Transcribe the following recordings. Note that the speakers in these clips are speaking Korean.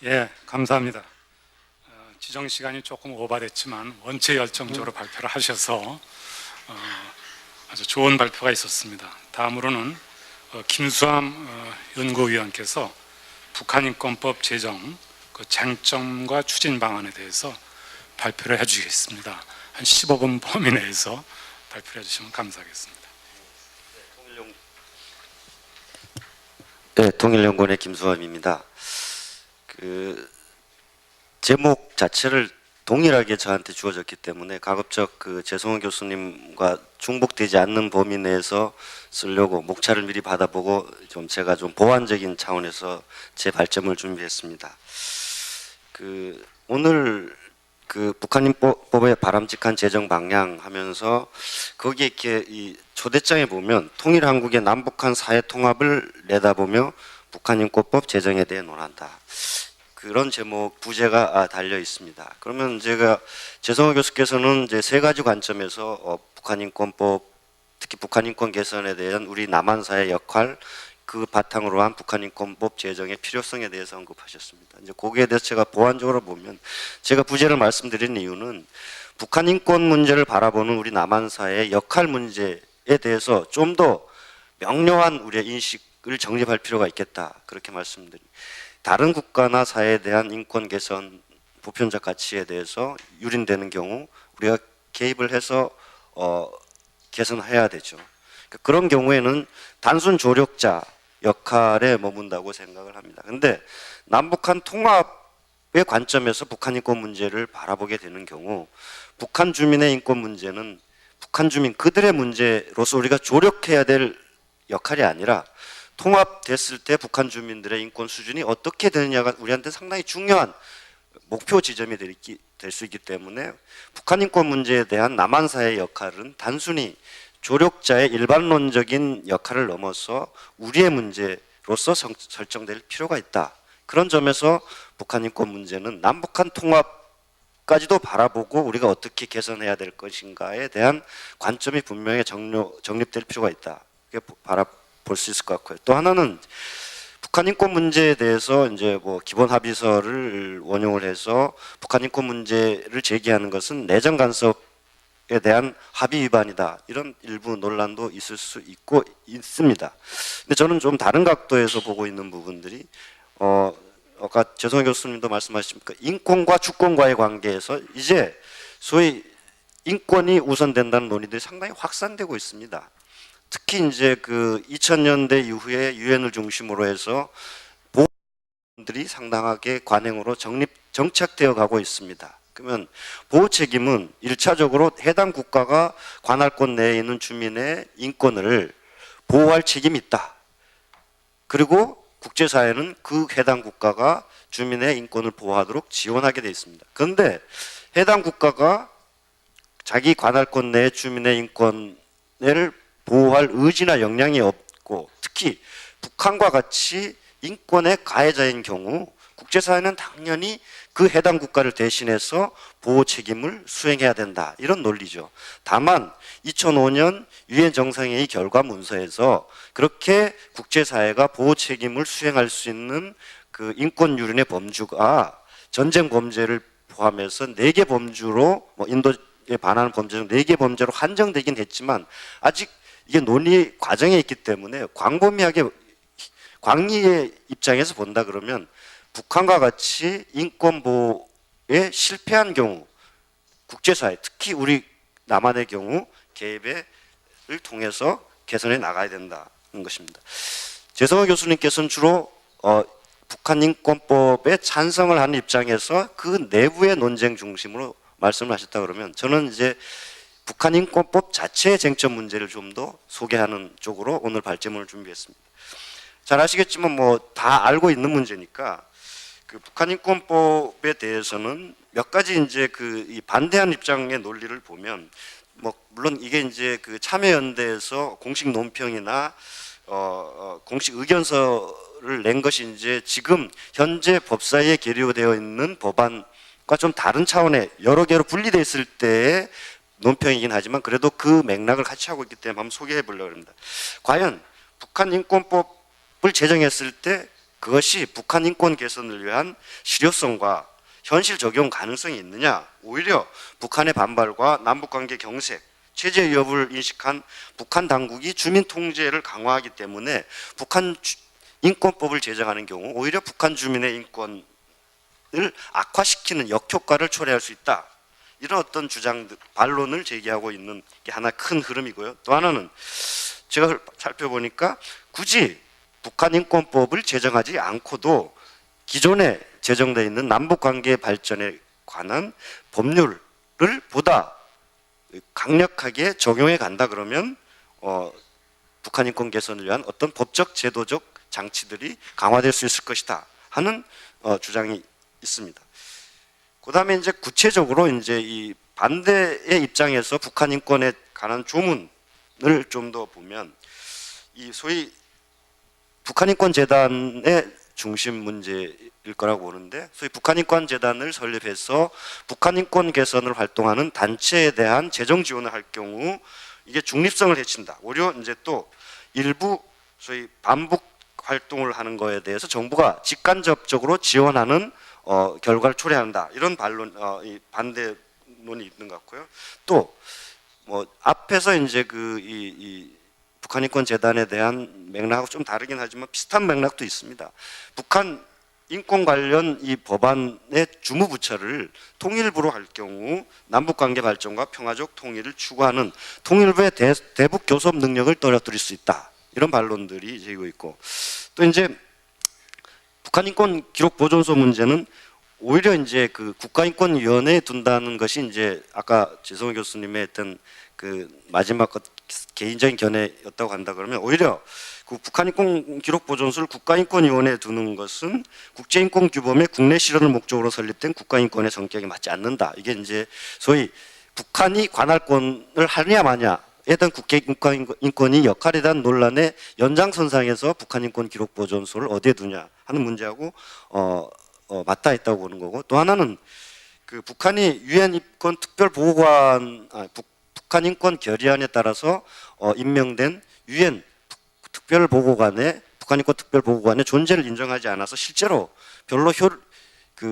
예, 감사합니다. 지정 시간이 조금 오바됐지만 원체 열정적으로 발표를 하셔서 아주 좋은 발표가 있었습니다. 다음으로는 김수함 연구위원께서 북한인권법 제정 그 쟁점과 추진 방안에 대해서 발표를 해주시겠습니다. 한 15분 범위 내에서 발표를 해주시면 감사하겠습니다. 네, 통일연구원의 김수함입니다. 그 제목 자체를 동일하게 저한테 주어졌기 때문에 가급적 그 재성원 교수님과 중복되지 않는 범위 내에서 쓰려고 목차를 미리 받아보고 제가 좀 보완적인 차원에서 제 발점을 준비했습니다. 오늘 북한인법의 바람직한 제정 방향 하면서 거기에 이렇게 이 초대장에 보면 통일한국의 남북한 사회 통합을 내다보며 북한인권법 제정에 대해 논한다. 그런 제목 부제가 달려 있습니다. 그러면 재성호 교수께서는 이제 세 가지 관점에서 북한인권법, 특히 북한인권 개선에 대한 우리 남한사의 역할, 그 바탕으로 한 북한인권법 제정의 필요성에 대해서 언급하셨습니다. 이제 거기에 대해서 제가 보완적으로 보면 제가 부제를 말씀드린 이유는 북한인권 문제를 바라보는 우리 남한사의 역할 문제에 대해서 좀 더 명료한 우리의 인식을 정립할 필요가 있겠다. 그렇게 말씀드립니다. 다른 국가나 사회에 대한 인권 개선, 보편적 가치에 대해서 유린되는 경우 우리가 개입을 해서 개선해야 되죠. 그런 경우에는 단순 조력자 역할에 머문다고 생각을 합니다. 그런데 남북한 통합의 관점에서 북한 인권 문제를 바라보게 되는 경우 북한 주민의 인권 문제는 북한 주민 그들의 문제로서 우리가 조력해야 될 역할이 아니라 통합됐을 때 북한 주민들의 인권 수준이 어떻게 되느냐가 우리한테 상당히 중요한 목표 지점이 될 수 있기 때문에 북한 인권 문제에 대한 남한사의 역할은 단순히 조력자의 일반론적인 역할을 넘어서 우리의 문제로서 설정될 필요가 있다. 그런 점에서 북한 인권 문제는 남북한 통합까지도 바라보고 우리가 어떻게 개선해야 될 것인가에 대한 관점이 분명히 정립될 필요가 있다. 볼 수 있을 것 같고요. 또 하나는 북한 인권 문제에 대해서 이제 기본 합의서를 원용을 해서 북한 인권 문제를 제기하는 것은 내정 간섭에 대한 합의 위반이다. 이런 일부 논란도 있을 수 있고 있습니다. 근데 저는 좀 다른 각도에서 보고 있는 부분들이 아까 재성 교수님도 말씀하셨습니까? 인권과 주권과의 관계에서 이제 소위 인권이 우선된다는 논의들이 상당히 확산되고 있습니다. 특히 이제 2000년대 이후에 유엔을 중심으로 해서 보호들이 상당하게 관행으로 정착되어 가고 있습니다. 그러면 보호 책임은 1차적으로 해당 국가가 관할권 내에 있는 주민의 인권을 보호할 책임이 있다. 그리고 국제사회는 그 해당 국가가 주민의 인권을 보호하도록 지원하게 되어 있습니다. 그런데 해당 국가가 자기 관할권 내의 주민의 인권을 보호할 의지나 역량이 없고 특히 북한과 같이 인권의 가해자인 경우 국제사회는 당연히 그 해당 국가를 대신해서 보호 책임을 수행해야 된다. 이런 논리죠. 다만 2005년 유엔 정상회의 결과 문서에서 그렇게 국제사회가 보호 책임을 수행할 수 있는 그 인권 유린의 범주가 전쟁 범죄를 포함해서 4개 범주로 인도에 반하는 범죄 중 4개 범죄로 한정되긴 했지만 아직 이게 논의 과정에 있기 때문에 광범위하게 광의의 입장에서 본다 그러면 북한과 같이 인권 보호에 실패한 경우 국제사회 특히 우리 남한의 경우 개입을 통해서 개선해 나가야 된다는 것입니다. 재성호 교수님께서는 주로 북한 인권법에 찬성을 하는 입장에서 그 내부의 논쟁 중심으로 말씀을 하셨다 그러면 저는 이제 북한 인권법 자체의 쟁점 문제를 좀 더 소개하는 쪽으로 오늘 발제문을 준비했습니다. 잘 아시겠지만 다 알고 있는 문제니까 북한 인권법에 대해서는 몇 가지 이제 이 반대하는 입장의 논리를 보면 물론 이게 이제 참여연대에서 공식 논평이나 공식 의견서를 낸 것이 이제 지금 현재 법사위에 계류되어 있는 법안과 좀 다른 차원의 여러 개로 분리되어 있을 때의 논평이긴 하지만 그래도 그 맥락을 같이 하고 있기 때문에 한번 소개해 보려고 합니다. 과연 북한 인권법을 제정했을 때 그것이 북한 인권 개선을 위한 실효성과 현실 적용 가능성이 있느냐? 오히려 북한의 반발과 남북관계 경색, 체제 위협을 인식한 북한 당국이 주민 통제를 강화하기 때문에 북한 인권법을 제정하는 경우 오히려 북한 주민의 인권을 악화시키는 역효과를 초래할 수 있다. 이런 어떤 주장들, 반론을 제기하고 있는 게 하나 큰 흐름이고요. 또 하나는 제가 살펴보니까 굳이 북한 인권법을 제정하지 않고도 기존에 제정되어 있는 남북관계 발전에 관한 법률을 보다 강력하게 적용해 간다 그러면 북한 인권 개선을 위한 어떤 법적 제도적 장치들이 강화될 수 있을 것이다 하는 주장이 있습니다. 그다음에 이제 구체적으로 이제 이 반대의 입장에서 북한 인권에 관한 조문을 좀 더 보면 이 소위 북한인권재단의 중심 문제일 거라고 보는데, 소위 북한인권재단을 설립해서 북한인권 개선을 활동하는 단체에 대한 재정 지원을 할 경우 이게 중립성을 해친다. 오히려 이제 또 일부 소위 반북 활동을 하는 거에 대해서 정부가 직간접적으로 지원하는 결과를 초래한다. 이런 반론, 이 반대론이 있는 것 같고요. 또 뭐 앞에서 이제 이 북한인권재단에 대한 맥락하고 좀 다르긴 하지만 비슷한 맥락도 있습니다. 북한 인권 관련 이 법안의 주무부처를 통일부로 할 경우 남북관계 발전과 평화적 통일을 추구하는 통일부의 대북 교섭 능력을 떨어뜨릴 수 있다. 이런 반론들이 제기되고 있고, 또 이제 북한 인권 기록 보존소 문제는 오히려 이제 그 국가인권위원회에 둔다는 것이 이제 아까 지성호 교수님의 했던 그 마지막 것 개인적인 견해였다고 한다 그러면 오히려 그 북한인권 기록보존소를 국가인권위원회에 두는 것은 국제인권규범의 국내 실현을 목적으로 설립된 국가인권의 성격에 맞지 않는다. 이게 이제 소위 북한이 관할권을 하느냐 마냐에 대한 국가인권이 역할에 대한 논란의 연장선상에서 북한인권 기록보존소를 어디에 두냐 하는 문제하고 맞닿아 있다고 보는 거고, 또 하나는 그 북한이 유엔 인권 특별보고관 북한 인권 결의안에 따라서 임명된 유엔 특별보고관의 북한 인권 특별보고관의 존재를 인정하지 않아서 실제로 별로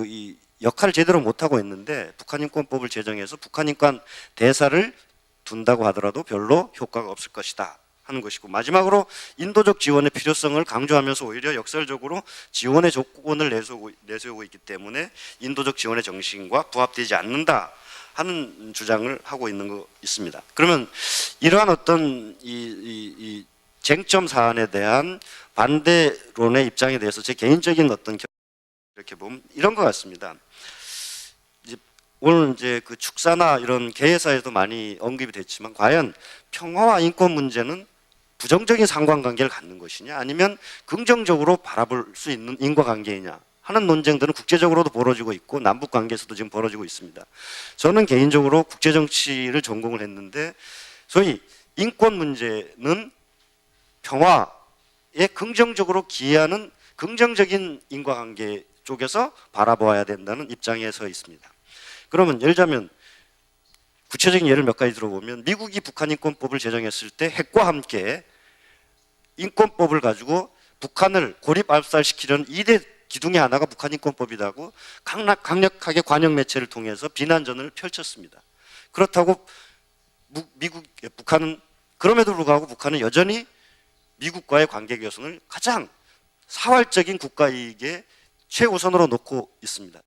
이 역할을 제대로 못 하고 있는데, 북한 인권법을 제정해서 북한 인권 대사를 둔다고 하더라도 별로 효과가 없을 것이다 하는 것이고, 마지막으로 인도적 지원의 필요성을 강조하면서 오히려 역설적으로 지원의 조건을 내세우고 있기 때문에 인도적 지원의 정신과 부합되지 않는다 하는 주장을 하고 있는 거 있습니다. 그러면 이러한 어떤 이 쟁점 사안에 대한 반대론의 입장에 대해서 제 개인적인 어떤 이렇게 보면 이런 것 같습니다. 오늘 이제 그 축사나 이런 개회사에도 많이 언급이 됐지만, 과연 평화와 인권 문제는 부정적인 상관관계를 갖는 것이냐 아니면 긍정적으로 바라볼 수 있는 인과관계이냐 하는 논쟁들은 국제적으로도 벌어지고 있고 남북 관계에서도 지금 벌어지고 있습니다. 저는 개인적으로 국제정치를 전공을 했는데, 소위 인권 문제는 평화에 긍정적으로 기여하는 긍정적인 인과관계 쪽에서 바라보아야 된다는 입장에 서 있습니다. 그러면 예를 들자면 구체적인 예를 몇 가지 들어보면, 미국이 북한 인권법을 제정했을 때 핵과 함께 인권법을 가지고 북한을 고립 압살시키려는 2대 기둥의 하나가 북한 인권법이라고 강력하게 관영 매체를 통해서 비난전을 펼쳤습니다. 그렇다고 북한은, 그럼에도 불구하고 북한은 여전히 미국과의 관계 개선을 가장 사활적인 국가 이익에 최우선으로 놓고 있습니다.